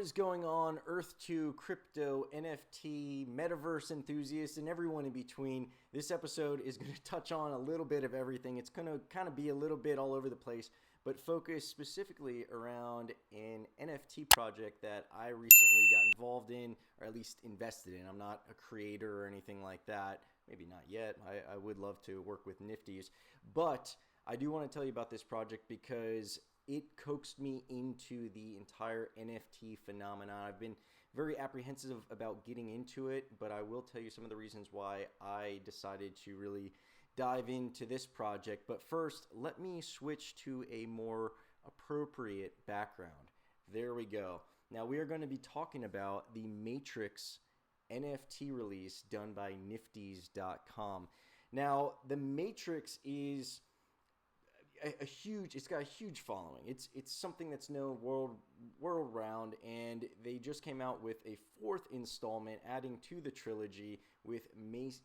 is going on, Earth 2, crypto, NFT, metaverse enthusiasts, and everyone in between? This episode is going to touch on a little bit of everything. It's going to kind of be a little bit all over the place, but focus specifically around an NFT project that I recently got involved in, or at least invested in. I'm not a creator or anything like that. Maybe not yet. I would love to work with Niftys, but I do want to tell you about this project because it coaxed me into the entire NFT phenomenon. I've been very apprehensive about getting into it, but I will tell you some of the reasons why I decided to really dive into this project. But first, let me switch to a more appropriate background. There we go. Now we are going to be talking about the Matrix NFT release done by Niftys.com. Now, the Matrix is it's got a huge following. It's something that's known world round, and they just came out with a fourth installment adding to the trilogy with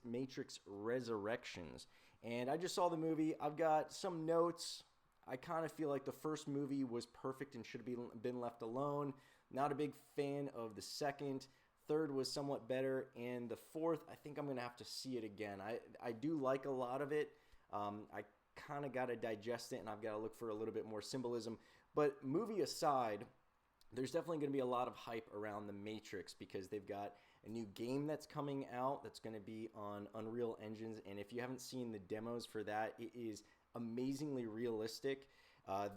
Matrix Resurrections. And I just saw the movie. I've got some notes. I kind of feel like the first movie was perfect and should have been left alone. Not a big fan of the second. Third was somewhat better, and the fourth, I think I'm going to have to see it again. I do like a lot of it. I kind of got to digest it, and I've got to look for a little bit more symbolism. But movie aside, there's definitely going to be a lot of hype around the Matrix because they've got a new game that's coming out that's going to be on Unreal Engines, and if you haven't seen the demos for that, it is amazingly realistic.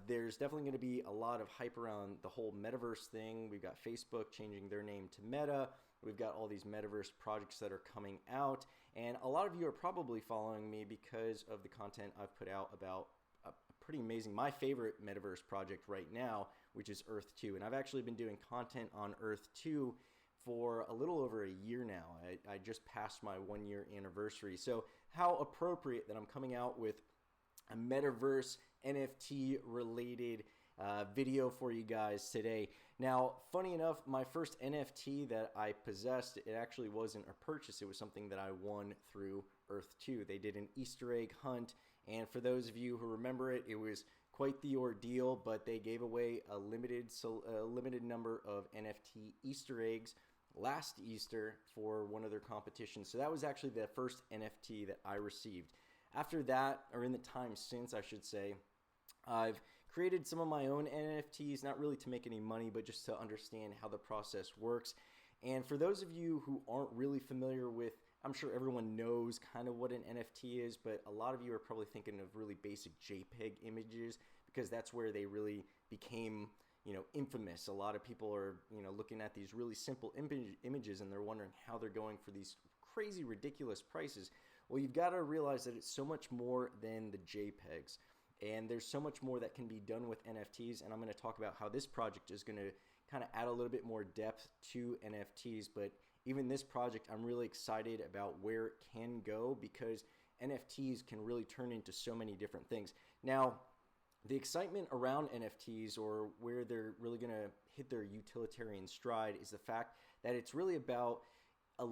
There's definitely going to be a lot of hype around the whole metaverse thing. We've got Facebook changing their name to Meta. We've got all these metaverse projects that are coming out. And a lot of you are probably following me because of the content I've put out about a pretty amazing, my favorite metaverse project right now, which is Earth 2. And I've actually been doing content on Earth 2 for a little over a year now. I just passed my 1-year anniversary. So how appropriate that I'm coming out with a metaverse NFT related video for you guys today. Now, funny enough, my first NFT that I possessed, it actually wasn't a purchase. It was something that I won through Earth 2. They did an Easter egg hunt, and for those of you who remember it, it was quite the ordeal, but they gave away a limited number of NFT Easter eggs last Easter for one of their competitions. So that was actually the first NFT that I received. After that, or in the time since, I should say, I've created some of my own NFTs, not really to make any money, but just to understand how the process works. And for those of you who aren't really familiar with, I'm sure everyone knows kind of what an NFT is, but a lot of you are probably thinking of really basic JPEG images because that's where they really became, infamous. A lot of people are, looking at these really simple images and they're wondering how they're going for these crazy, ridiculous prices. Well, you've got to realize that it's so much more than the JPEGs. And there's so much more that can be done with NFTs, and I'm going to talk about how this project is going to kind of add a little bit more depth to NFTs. But even this project, I'm really excited about where it can go because NFTs can really turn into so many different things. Now, the excitement around NFTs, or where they're really going to hit their utilitarian stride, is the fact that it's really about a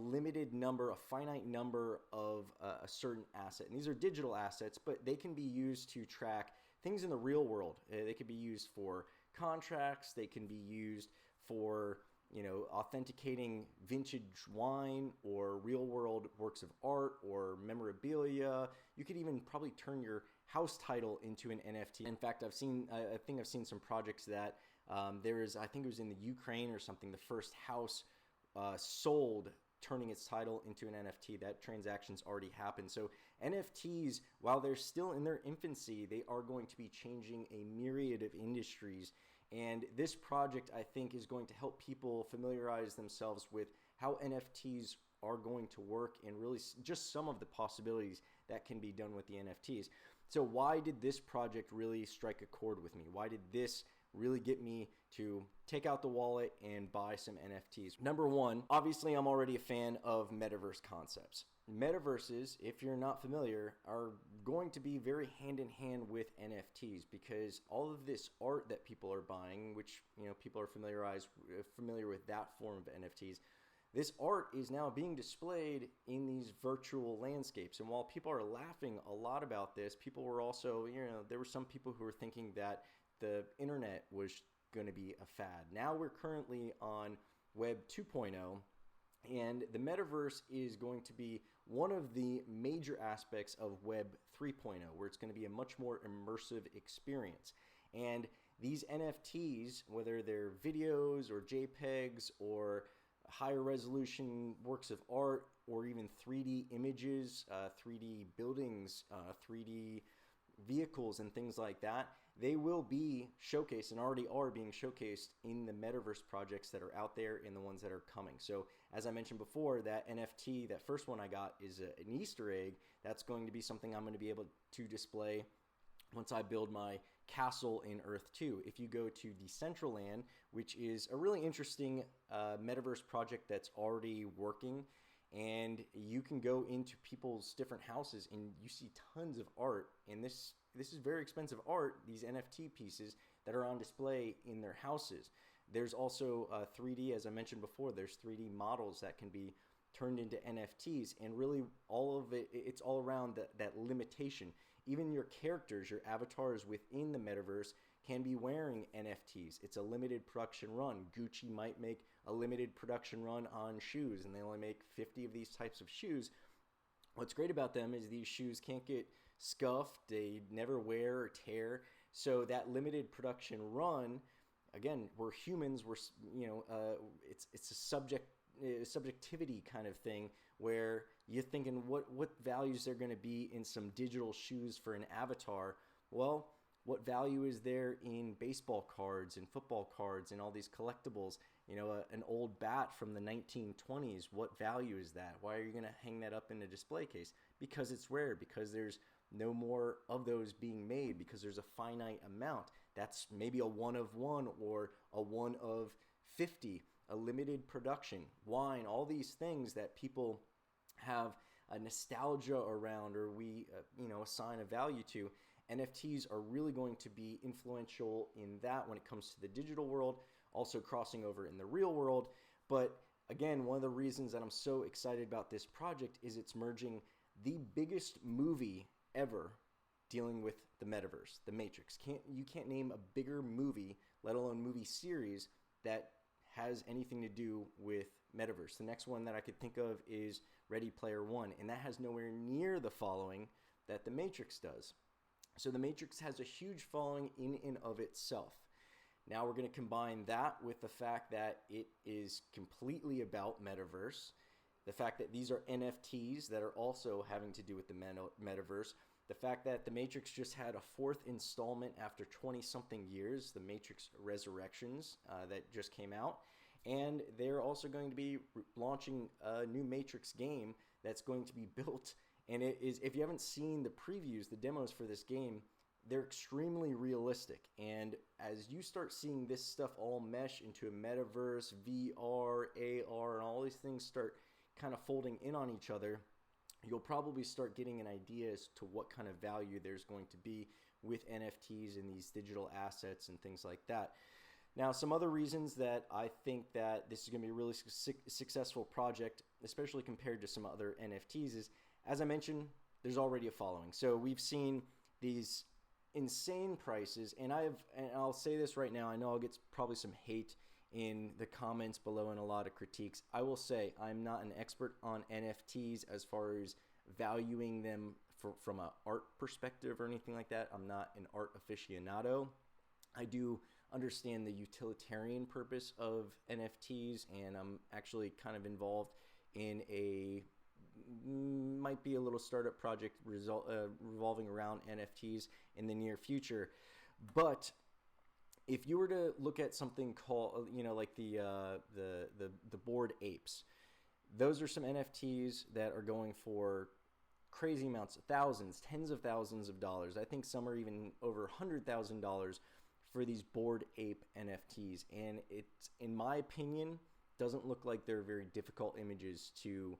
finite number of a certain asset. And these are digital assets, but they can be used to track things in the real world. They could be used for contracts. They can be used for, authenticating vintage wine or real world works of art or memorabilia. You could even probably turn your house title into an NFT. In fact, I think I've seen some projects that I think it was in the Ukraine or something, the first house sold turning its title into an NFT. That transaction's already happened. So NFTs, while they're still in their infancy, they are going to be changing a myriad of industries. And this project, I think, is going to help people familiarize themselves with how NFTs are going to work and really just some of the possibilities that can be done with the NFTs. So why did this project really strike a chord with me? Why did this really get me to take out the wallet and buy some NFTs? Number one, obviously I'm already a fan of metaverse concepts. Metaverses, if you're not familiar, are going to be very hand in hand with NFTs because all of this art that people are buying, which people are familiar with that form of NFTs, this art is now being displayed in these virtual landscapes. And while people are laughing a lot about this, people were also, there were some people who were thinking that the internet was going to be a fad. Now we're currently on Web 2.0, and the metaverse is going to be one of the major aspects of Web 3.0, where it's going to be a much more immersive experience. And these NFTs, whether they're videos or JPEGs or higher resolution works of art, or even 3D images, 3D buildings, 3D vehicles and things like that, they will be showcased and already are being showcased in the metaverse projects that are out there and the ones that are coming. So as I mentioned before, that NFT, that first one I got, is an Easter egg. That's going to be something I'm going to be able to display once I build my castle in Earth 2. If you go to Decentraland, which is a really interesting metaverse project that's already working, and you can go into people's different houses and you see tons of art, and this is very expensive art, these NFT pieces that are on display in their houses. There's also 3D, as I mentioned before, there's 3D models that can be turned into NFTs, and really all of it, it's all around that limitation. Even your characters, your avatars within the metaverse can be wearing NFTs. It's a limited production run. Gucci might make a limited production run on shoes, and they only make 50 of these types of shoes. What's great about them is these shoes can't get scuffed, they never wear or tear. So that limited production run, again, we're humans, it's a subjectivity kind of thing, where you're thinking what values are going to be in some digital shoes for an avatar. Well, what value is there in baseball cards and football cards and all these collectibles? An old bat from the 1920s, what value is that? Why are you going to hang that up in a display case? Because it's rare, because there's no more of those being made, because there's a finite amount. That's maybe a 1 of 1 or a 1 of 50, a limited production. Wine, all these things that people have a nostalgia around, or we assign a value to. NFTs are really going to be influential in that when it comes to the digital world, also crossing over in the real world. But again, one of the reasons that I'm so excited about this project is it's merging the biggest movie ever dealing with the metaverse, the Matrix. You can't name a bigger movie, let alone movie series, that has anything to do with metaverse. The next one that I could think of is Ready Player One, and that has nowhere near the following that the Matrix does. So the Matrix has a huge following in and of itself. Now we're going to combine that with the fact that it is completely about metaverse, the fact that these are NFTs that are also having to do with the metaverse, the fact that the Matrix just had a 4th installment after 20-something years, the Matrix Resurrections, that just came out, and they're also going to be launching a new Matrix game that's going to be built. And it is, if you haven't seen the previews, the demos for this game, they're extremely realistic. And as you start seeing this stuff all mesh into a metaverse, VR, AR, and all these things start kind of folding in on each other, you'll probably start getting an idea as to what kind of value there's going to be with NFTs and these digital assets and things like that. Now, some other reasons that I think that this is going to be a really successful project, especially compared to some other NFTs, is, as I mentioned, there's already a following. So we've seen these insane prices, and I'll say this right now, I know I'll get probably some hate in the comments below and a lot of critiques. I will say I'm not an expert on NFTs as far as valuing them from an art perspective or anything like that. I'm not an art aficionado. I do understand the utilitarian purpose of NFTs, and I'm actually kind of involved in might be a little startup project revolving around NFTs in the near future. But if you were to look at something called, like the Bored Apes, those are some NFTs that are going for crazy amounts, thousands, tens of thousands of dollars. I think some are even over $100,000 for these Bored Ape NFTs. And it, in my opinion, doesn't look like they're very difficult images to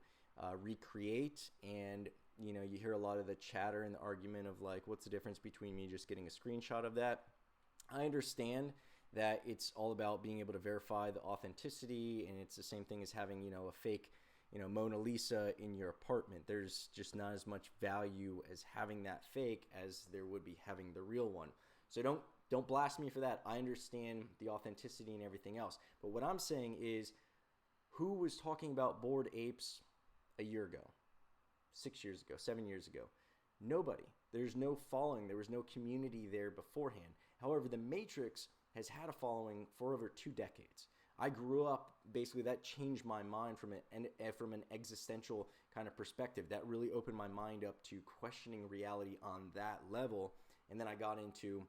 recreate. And you hear a lot of the chatter and the argument of like, what's the difference between me just getting a screenshot of that? I understand that it's all about being able to verify the authenticity, and it's the same thing as having a fake Mona Lisa in your apartment. There's just not as much value as having that fake as there would be having the real one. So don't Don't blast me for that. I understand the authenticity and everything else. But what I'm saying is, who was talking about Bored Apes a year ago, 6 years ago, 7 years ago? Nobody. There's no following. There was no community there beforehand. However, the Matrix has had a following for over 2 decades. I grew up, basically that changed my mind from an existential kind of perspective. That really opened my mind up to questioning reality on that level. And then I got into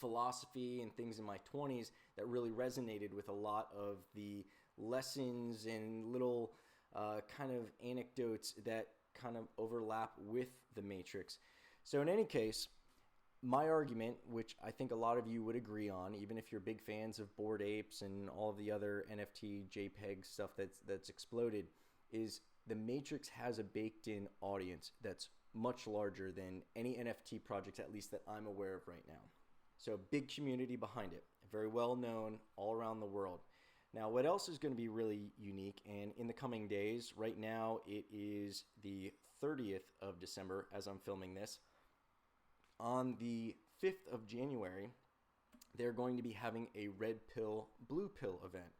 philosophy and things in my 20s that really resonated with a lot of the lessons and little kind of anecdotes that kind of overlap with the Matrix. So in any case, my argument, which I think a lot of you would agree on, even if you're big fans of Bored Apes and all of the other NFT, JPEG stuff that's exploded, is the Matrix has a baked-in audience that's much larger than any NFT project, at least that I'm aware of right now. So big community behind it, very well known all around the world. Now, what else is going to be really unique, and in the coming days, right now it is the 30th of December as I'm filming this. On the 5th of January, they're going to be having a red pill, blue pill event.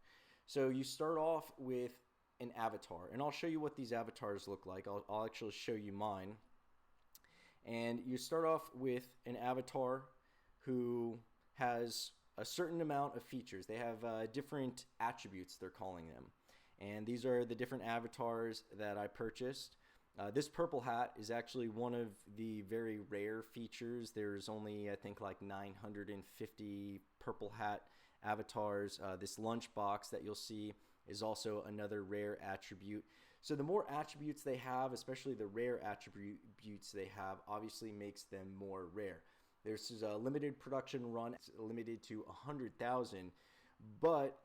So you start off with an avatar, and I'll show you what these avatars look like. I'll actually show you mine. And you start off with an avatar who has a certain amount of features. They have different attributes, they're calling them. And these are the different avatars that I purchased. This purple hat is actually one of the very rare features. There's only, I think, like 950 purple hat avatars. This lunchbox that you'll see is also another rare attribute. So the more attributes they have, especially the rare attributes they have, obviously makes them more rare. This is a limited production run. It's limited to 100,000. But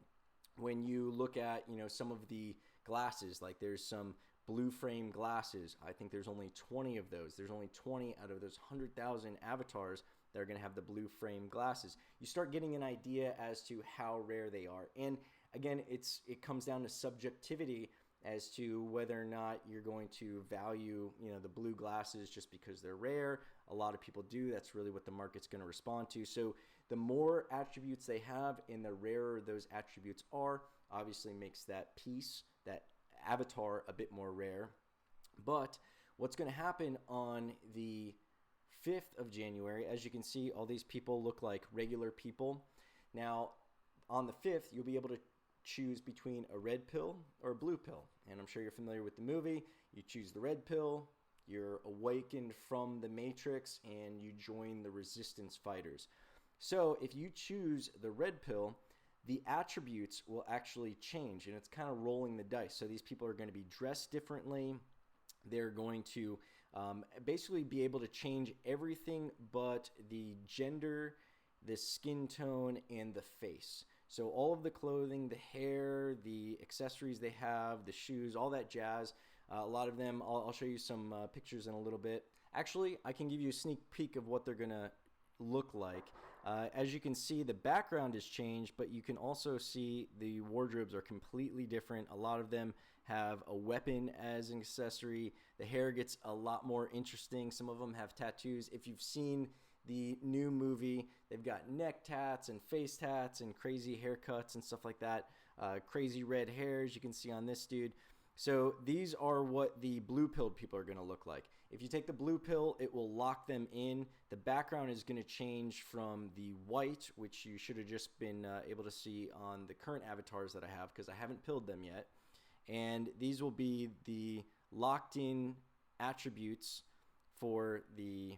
when you look at, some of the glasses, like there's some blue frame glasses. I think there's only 20 of those. There's only 20 out of those 100,000 avatars that are going to have the blue frame glasses. You start getting an idea as to how rare they are. And again, it comes down to subjectivity as to whether or not you're going to value, the blue glasses just because they're rare. A lot of people do. That's really what the market's going to respond to. So the more attributes they have and the rarer those attributes are, obviously makes that piece, that avatar, a bit more rare. But what's going to happen on the 5th of January, as you can see, all these people look like regular people. Now, on the 5th, you'll be able to choose between a red pill or a blue pill. And I'm sure you're familiar with the movie. You choose the red pill, you're awakened from the Matrix, and you join the resistance fighters. So if you choose the red pill, the attributes will actually change, and it's kind of rolling the dice. So these people are going to be dressed differently. They're going to basically be able to change everything but the gender, the skin tone, and the face. So all of the clothing, the hair, the accessories they have, the shoes, all that jazz. A lot of them, I'll show you some pictures in a little bit. Actually, I can give you a sneak peek of what they're going to look like. As you can see, the background has changed, but you can also see the wardrobes are completely different. A lot of them have a weapon as an accessory. The hair gets a lot more interesting. Some of them have tattoos. If you've seen the new movie, they've got neck tats and face tats and crazy haircuts and stuff like that. Crazy red hairs you can see on this dude. So these are what the blue pilled people are going to look like. If you take the blue pill, it will lock them in. The background is going to change from the white, which you should have just been able to see on the current avatars that I have, because I haven't pilled them yet. And these will be the locked in attributes for the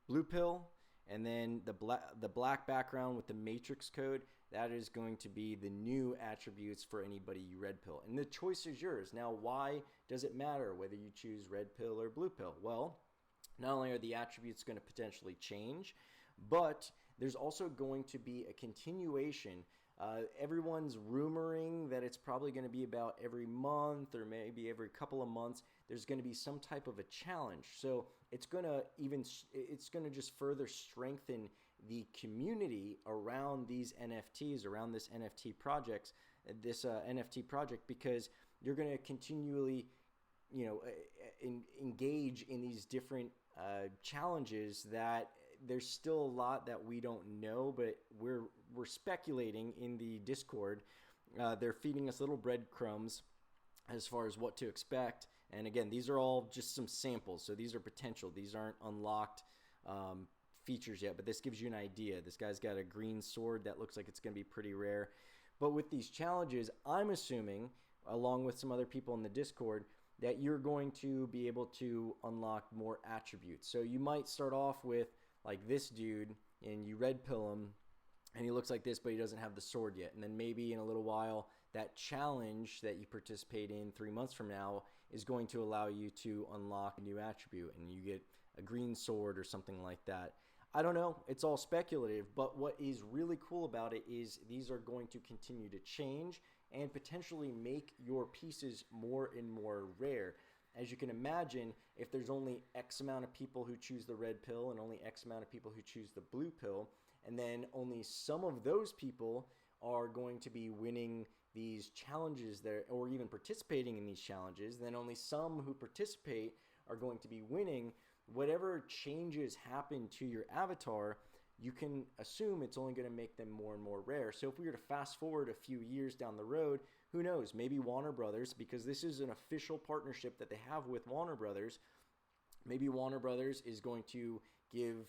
blue pill. And then the black background with the Matrix code, that is going to be the new attributes for anybody you red pill. And the choice is yours. Now, why does it matter whether you choose red pill or blue pill? Well, not only are the attributes going to potentially change, but there's also going to be a continuation. Everyone's rumoring that it's probably going to be about every month or maybe every couple of months. There's going to be some type of a challenge. So it's going to just further strengthen the community around these NFTs, around this NFT project, because you're going to continually, engage in these different challenges that there's still a lot that we don't know, but we're speculating in the Discord. They're feeding us little breadcrumbs as far as what to expect. And again, these are all just some samples. So these are potential. These aren't unlocked features yet, but this gives you an idea. This guy's got a green sword that looks like it's going to be pretty rare. But with these challenges, I'm assuming, along with some other people in the Discord, that you're going to be able to unlock more attributes. So you might start off with like this dude and you red pill him and he looks like this, but he doesn't have the sword yet. And then maybe in a little while, that challenge that you participate in 3 months from now is going to allow you to unlock a new attribute and you get a green sword or something like that. I don't know. It's all speculative, but what is really cool about it is these are going to continue to change and potentially make your pieces more and more rare. As you can imagine, if there's only X amount of people who choose the red pill and only X amount of people who choose the blue pill, and then only some of those people are going to be winning these challenges there, or even participating in these challenges, then only some who participate are going to be winning. Whatever changes happen to your avatar, you can assume it's only going to make them more and more rare. So if we were to fast forward a few years down the road, who knows, maybe Warner Brothers, because this is an official partnership that they have with Warner Brothers, maybe Warner Brothers is going to give,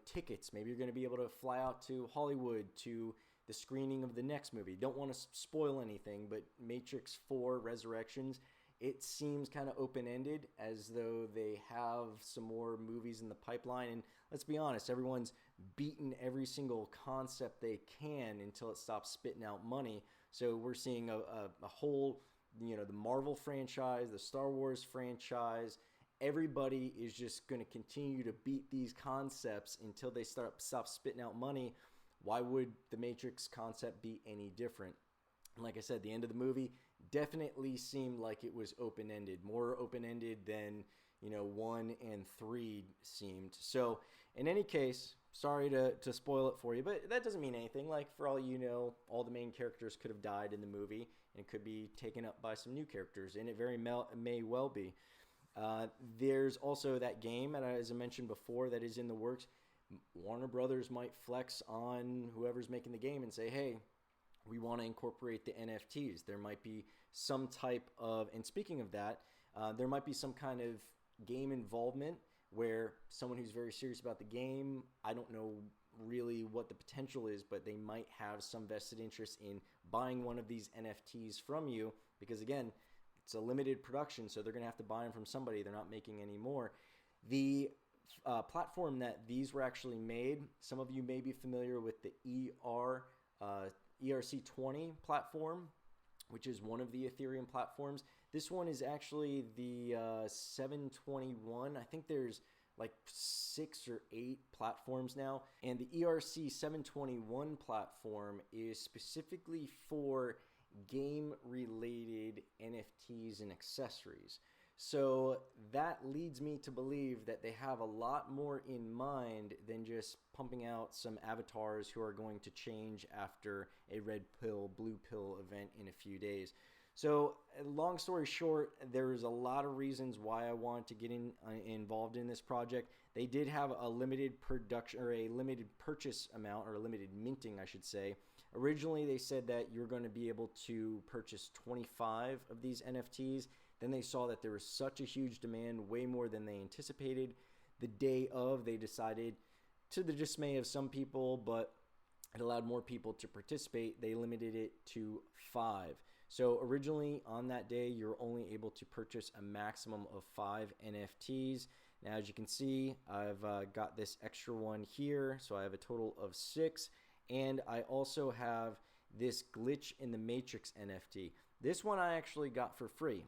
tickets. Maybe you're going to be able to fly out to Hollywood to the screening of the next movie. Don't want to spoil anything, but Matrix 4 Resurrections, it seems kind of open-ended, as though they have some more movies in the pipeline. And let's be honest, everyone's beaten every single concept they can until it stops spitting out money. So we're seeing a whole, the Marvel franchise, the Star Wars franchise. Everybody is just going to continue to beat these concepts until they stop spitting out money. Why would the Matrix concept be any different? And like I said, the end of the movie definitely seemed like it was open-ended, more open-ended than 1 and 3 seemed. So in any case, sorry to spoil it for you, but that doesn't mean anything. Like, for all you know, all the main characters could have died in the movie and could be taken up by some new characters, and it very may well be. There's also that game, and as I mentioned before, that is in the works. Warner Brothers might flex on whoever's making the game and say, hey, we want to incorporate the NFTs. There might be some type of, and speaking of that, there might be some kind of game involvement where someone who's very serious about the game, I don't know really what the potential is, but they might have some vested interest in buying one of these NFTs from you, because again, it's a limited production, so they're going to have to buy them from somebody. They're not making any more. The platform that these were actually made, some of you may be familiar with the ERC20 platform, which is one of the Ethereum platforms. This one is actually the 721. I think there's like 6 or 8 platforms now. And the ERC 721 platform is specifically for game-related NFTs and accessories. So that leads me to believe that they have a lot more in mind than just pumping out some avatars who are going to change after a red pill, blue pill event in a few days. So long story short, there's a lot of reasons why I wanted to get involved in this project. They did have a limited production, or a limited purchase amount, or a limited minting, I should say. Originally, they said that you're going to be able to purchase 25 of these NFTs. Then they saw that there was such a huge demand, way more than they anticipated. The day of, they decided, to the dismay of some people, but it allowed more people to participate, they limited it to 5. So originally on that day, you're only able to purchase a maximum of 5 NFTs. Now, as you can see, I've got this extra one here, so I have a total of 6. And I also have this Glitch in the Matrix NFT. This one I actually got for free.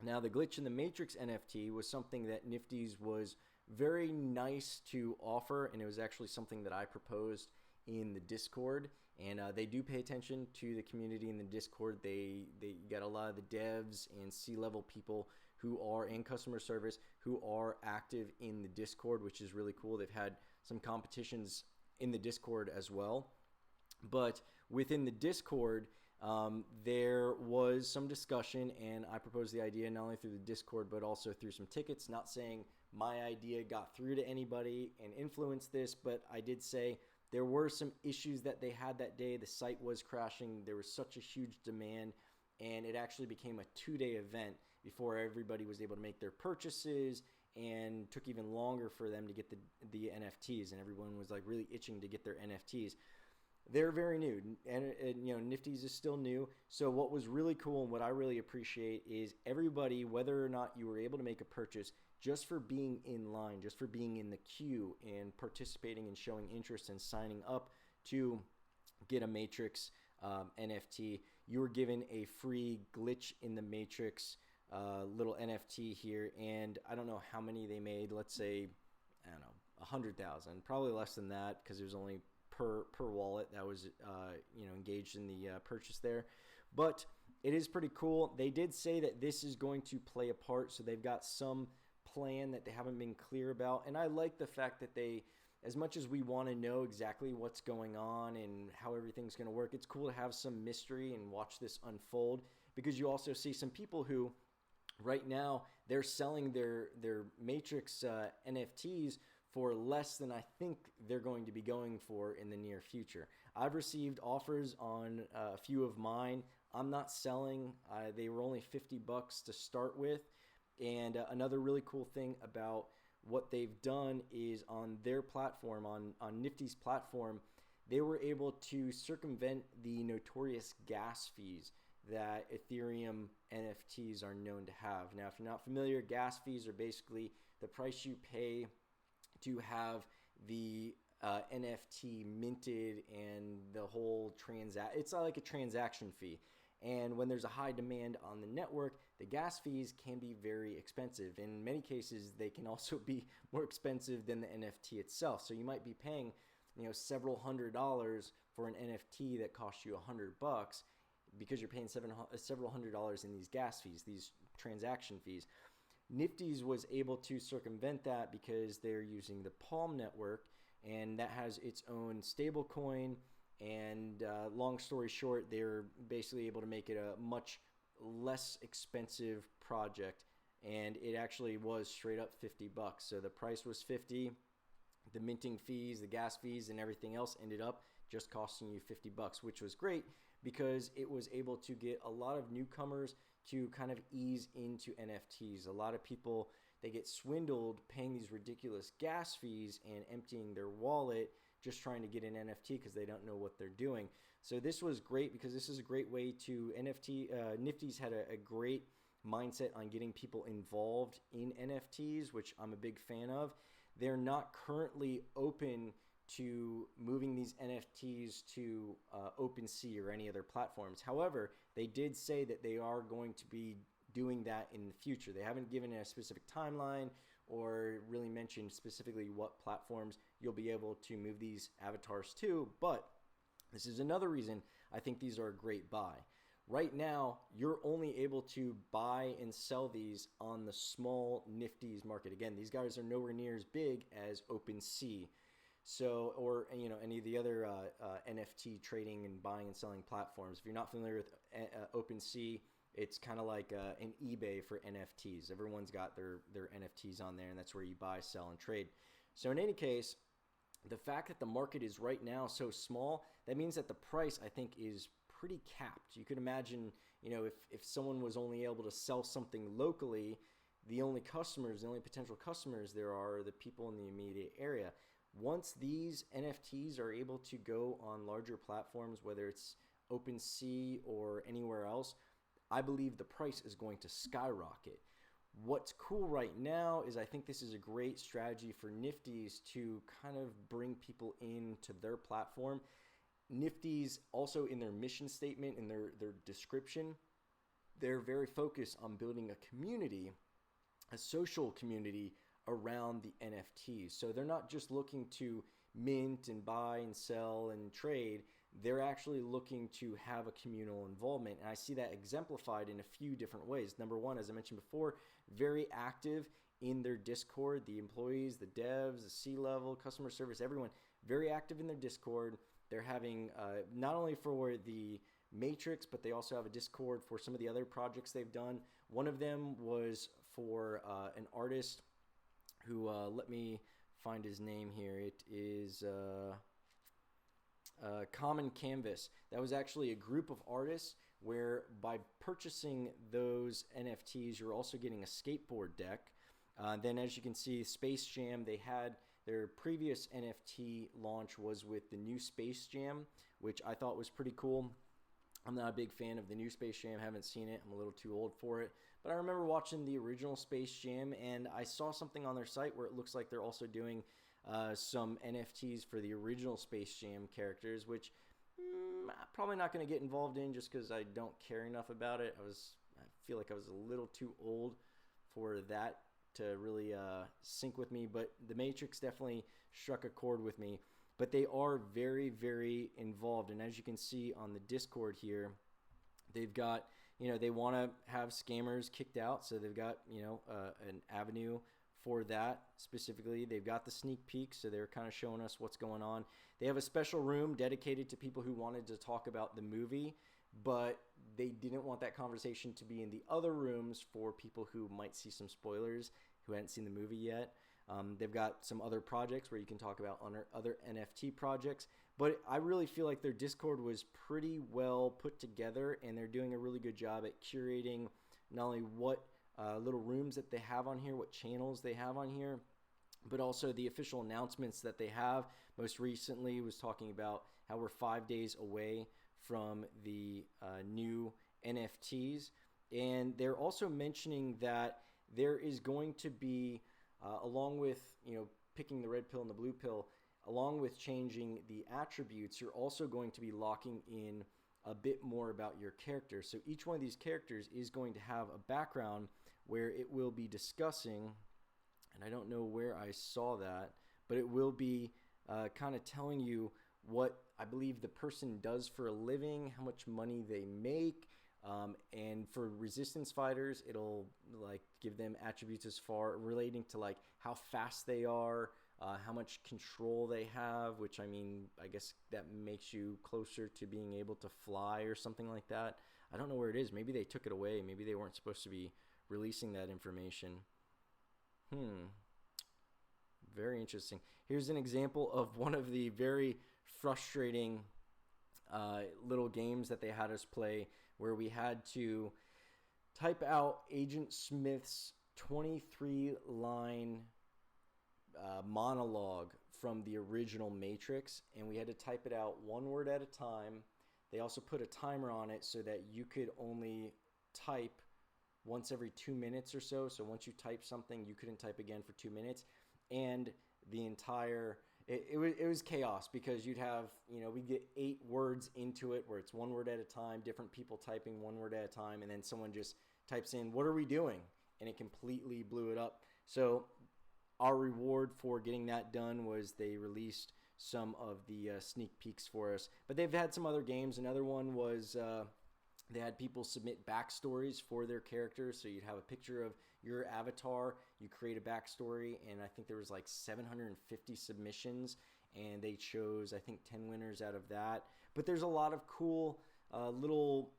Now, the Glitch in the Matrix NFT was something that Niftys was very nice to offer, and it was actually something that I proposed in the Discord. And they do pay attention to the community in the Discord. They got a lot of the devs and C-level people who are in customer service who are active in the Discord, which is really cool. They've had some competitions in the Discord as well. But within the Discord, there was some discussion, and I proposed the idea not only through the Discord but also through some tickets, not saying my idea got through to anybody and influenced this, but I did say there were some issues that they had that day. The site was crashing. There was such a huge demand, and it actually became a 2-day event before everybody was able to make their purchases, and took even longer for them to get the NFTs, and everyone was like really itching to get their NFTs. They're very new, and Niftys is still new. So what was really cool and what I really appreciate is everybody, whether or not you were able to make a purchase, just for being in line, just for being in the queue and participating and showing interest and signing up to get a Matrix NFT, you were given a free glitch in the Matrix little NFT here. And I don't know how many they made. Let's say, I don't know, 100,000, probably less than that, because it was only per wallet that was engaged in the purchase there. But it is pretty cool. They did say that this is going to play a part, so they've got some plan that they haven't been clear about. And I like the fact that they, as much as we want to know exactly what's going on and how everything's going to work, it's cool to have some mystery and watch this unfold, because you also see some people who right now they're selling their Matrix NFTs for less than I think they're going to be going for in the near future. I've received offers on a few of mine. I'm not selling. They were only $50 to start with. And another really cool thing about what they've done is on their platform, on Niftys' platform, they were able to circumvent the notorious gas fees that Ethereum NFTs are known to have. Now, if you're not familiar, gas fees are basically the price you pay to have the NFT minted and the whole it's not like a transaction fee. And when there's a high demand on the network, the gas fees can be very expensive. In many cases, they can also be more expensive than the NFT itself. So you might be paying, several $100s for an NFT that costs you $100 because you're paying several $100s in these gas fees, these transaction fees. Niftys was able to circumvent that because they're using the Palm network, and that has its own stable coin. And long story short, they're basically able to make it a much less expensive project, and it actually was straight up $50. So the price was $50. The minting fees, the gas fees, and everything else ended up just costing you $50, which was great because it was able to get a lot of newcomers to kind of ease into NFTs. A lot of people, they get swindled paying these ridiculous gas fees and emptying their wallet just trying to get an NFT because they don't know what they're doing. So this was great because this is a great way to Niftys had a great mindset on getting people involved in NFTs, which I'm a big fan of. They're not currently open to moving these NFTs to OpenSea or any other platforms. However, they did say that they are going to be doing that in the future. They haven't given a specific timeline or really mentioned specifically what platforms you'll be able to move these avatars to, but this is another reason I think these are a great buy. Right now, you're only able to buy and sell these on the small Niftys market. Again, these guys are nowhere near as big as OpenSea. So, or any of the other NFT trading and buying and selling platforms. If you're not familiar with OpenSea, it's kind of like an eBay for NFTs. Everyone's got their NFTs on there, and that's where you buy, sell, and trade. So in any case, the fact that the market is right now so small, that means that the price, I think, is pretty capped. You could imagine, if someone was only able to sell something locally, the only potential customers there are the people in the immediate area. Once these NFTs are able to go on larger platforms, whether it's OpenSea or anywhere else, I believe the price is going to skyrocket. What's cool right now is I think this is a great strategy for Niftys to kind of bring people into their platform. Niftys also, in their mission statement, in their description, they're very focused on building a community, a social community around the NFTs. So they're not just looking to mint and buy and sell and trade. They're actually looking to have a communal involvement. And I see that exemplified in a few different ways. Number one, as I mentioned before, very active in their Discord. The employees, the devs, the C-level, customer service, everyone, very active in their Discord. They're having not only for the Matrix, but they also have a Discord for some of the other projects they've done. One of them was for an artist who let me find his name here. It is Common Canvas. That was actually a group of artists where by purchasing those NFTs, you're also getting a skateboard deck. Then as you can see, Space Jam, they had their previous NFT launch was with the new Space Jam, which I thought was pretty cool. I'm not a big fan of the new Space Jam, haven't seen it, I'm a little too old for it. But I remember watching the original Space Jam, and I saw something on their site where it looks like they're also doing some NFTs for the original Space Jam characters, which I'm probably not going to get involved in just because I don't care enough about it. I feel like I was a little too old for that to really sync with me, but the Matrix definitely struck a chord with me. But they are very, very involved, and as you can see on the Discord here, they've got, they want to have scammers kicked out, so they've got, an avenue for that specifically. They've got the sneak peek, so they're kind of showing us what's going on. They have a special room dedicated to people who wanted to talk about the movie, but they didn't want that conversation to be in the other rooms for people who might see some spoilers who hadn't seen the movie yet. They've got some other projects where you can talk about other NFT projects, but I really feel like their Discord was pretty well put together, and they're doing a really good job at curating not only what little rooms that they have on here, what channels they have on here, but also the official announcements that they have. Most recently was talking about how we're 5 days away from the new NFTs, and they're also mentioning that there is going to be along with picking the red pill and the blue pill, along with changing the attributes, you're also going to be locking in a bit more about your character. So each one of these characters is going to have a background where it will be discussing, and I don't know where I saw that, but it will be kind of telling you what I believe the person does for a living, how much money they make. And for resistance fighters, it'll like give them attributes as far relating to like how fast they are, how much control they have, which I mean, I guess that makes you closer to being able to fly or something like that. I don't know where it is. Maybe they took it away. Maybe they weren't supposed to be releasing that information. Very interesting. Here's an example of one of the very frustrating little games that they had us play, where we had to type out Agent Smith's 23-line monologue from the original Matrix, and we had to type it out one word at a time. They also put a timer on it so that you could only type once every 2 minutes or so. So once you type something, you couldn't type again for 2 minutes. And the entire... It was chaos because you'd have, we'd get 8 words into it where it's one word at a time, different people typing one word at a time, and then someone just types in, "What are we doing?" And it completely blew it up. So our reward for getting that done was they released some of the sneak peeks for us. But they've had some other games. Another one was they had people submit backstories for their characters. So you'd have a picture of your avatar, you create a backstory, and I think there was like 750 submissions, and they chose, I think, 10 winners out of that. But there's a lot of cool little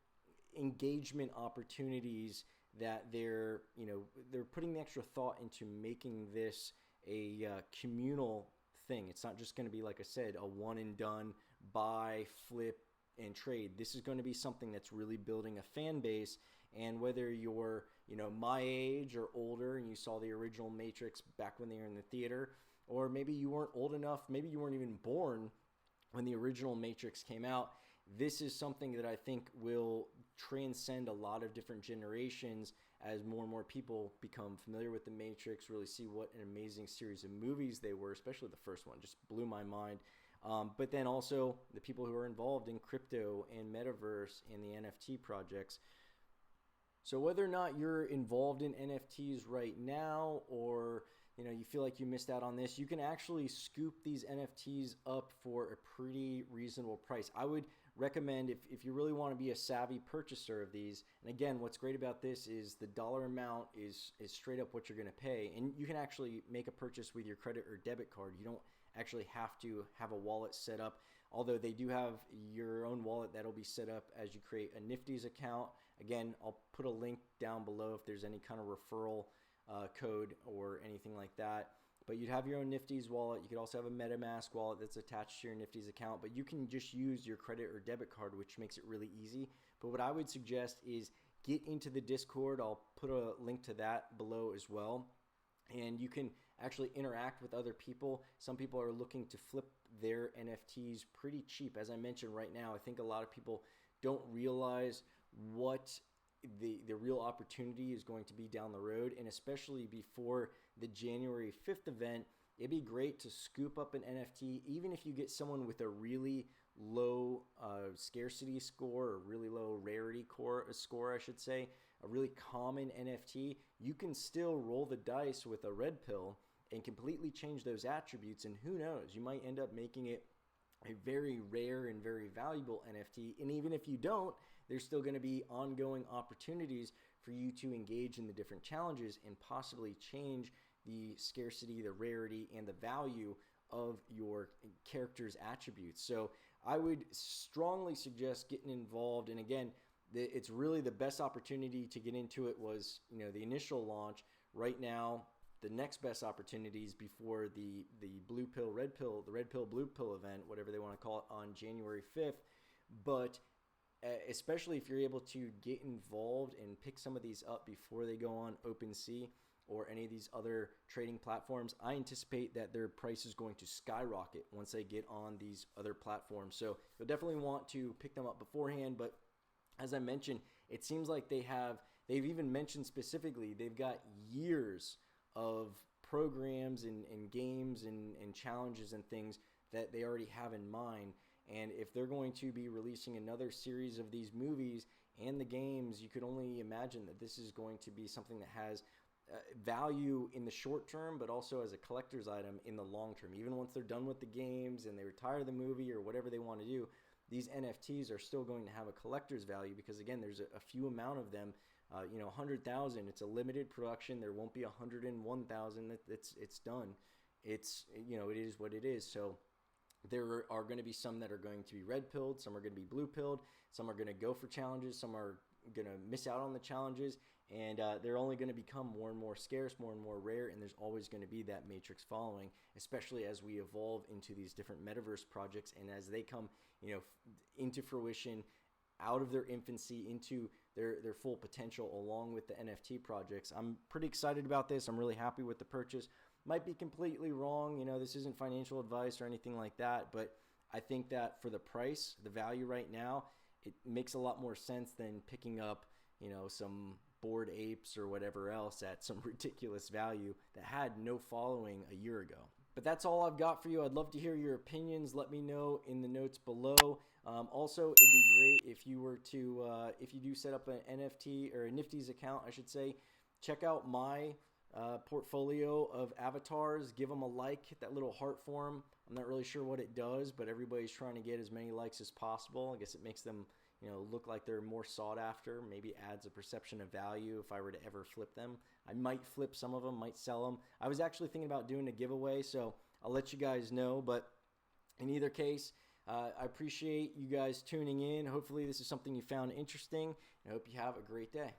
engagement opportunities that they're putting the extra thought into making this a communal thing. It's not just going to be, like I said, a one and done buy, flip, and trade. This is going to be something that's really building a fan base. And whether you're my age or older and you saw the original Matrix back when they were in the theater, or maybe you weren't old enough, maybe you weren't even born when the original Matrix came out, this is something that I think will transcend a lot of different generations as more and more people become familiar with the Matrix, really see what an amazing series of movies they were, especially the first one, just blew my mind. But then also the people who are involved in crypto and metaverse and the NFT projects. So whether or not you're involved in NFTs right now, or you feel like you missed out on this, you can actually scoop these NFTs up for a pretty reasonable price. I would recommend, if you really want to be a savvy purchaser of these, and again, what's great about this is the dollar amount is straight up what you're going to pay, and you can actually make a purchase with your credit or debit card. You don't actually have to have a wallet set up, although they do have your own wallet that'll be set up as you create a Niftys account. Again, I'll put a link down below if there's any kind of referral code or anything like that. But you'd have your own Niftys wallet. You could also have a MetaMask wallet that's attached to your Niftys account. But you can just use your credit or debit card, which makes it really easy. But what I would suggest is get into the Discord. I'll put a link to that below as well. And you can actually interact with other people. Some people are looking to flip their NFTs pretty cheap. As I mentioned right now, I think a lot of people don't realize what the real opportunity is going to be down the road, and especially before the January 5th event, it'd be great to scoop up an NFT, even if you get someone with a really low scarcity score or really low rarity score, I should say, a really common NFT. You can still roll the dice with a red pill and completely change those attributes, and who knows, you might end up making it a very rare and very valuable NFT. And even if you don't, there's still going to be ongoing opportunities for you to engage in the different challenges and possibly change the scarcity, the rarity, and the value of your character's attributes. So I would strongly suggest getting involved. And again, it's really the best opportunity to get into it was, the initial launch. Right now, the next best opportunities before the blue pill, red pill, the red pill, blue pill event, whatever they want to call it, on January 5th. But especially if you're able to get involved and pick some of these up before they go on OpenSea or any of these other trading platforms, I anticipate that their price is going to skyrocket once they get on these other platforms. So you'll definitely want to pick them up beforehand. But as I mentioned, it seems like they've even mentioned specifically, they've got years of programs and games and challenges and things that they already have in mind. And if they're going to be releasing another series of these movies and the games, you could only imagine that this is going to be something that has value in the short term, but also as a collector's item in the long term. Even once they're done with the games and they retire the movie or whatever they want to do, these NFTs are still going to have a collector's value because, again, there's a few amount of them. 100,000. It's a limited production. There won't be 101,000. It's done. It is what it is. So there are going to be some that are going to be red pilled. Some are going to be blue pilled. Some are going to go for challenges. Some are going to miss out on the challenges. And they're only going to become more and more scarce, more and more rare. And there's always going to be that Matrix following, especially as we evolve into these different metaverse projects and as they come, into fruition, out of their infancy into their full potential along with the NFT projects. I'm pretty excited about this. I'm really happy with the purchase. Might be completely wrong. This isn't financial advice or anything like that, but I think that for the price, the value right now, it makes a lot more sense than picking up, some Bored Apes or whatever else at some ridiculous value that had no following a year ago. But that's all I've got for you. I'd love to hear your opinions. Let me know in the notes below. Also, it'd be great if you were to, if you do set up an NFT or a Niftys account, I should say, check out my portfolio of avatars. Give them a like, hit that little heart for them. I'm not really sure what it does, but everybody's trying to get as many likes as possible. I guess it makes them, look like they're more sought after. Maybe adds a perception of value if I were to ever flip them. I might flip some of them, might sell them. I was actually thinking about doing a giveaway, so I'll let you guys know. But in either case, I appreciate you guys tuning in. Hopefully this is something you found interesting. I hope you have a great day.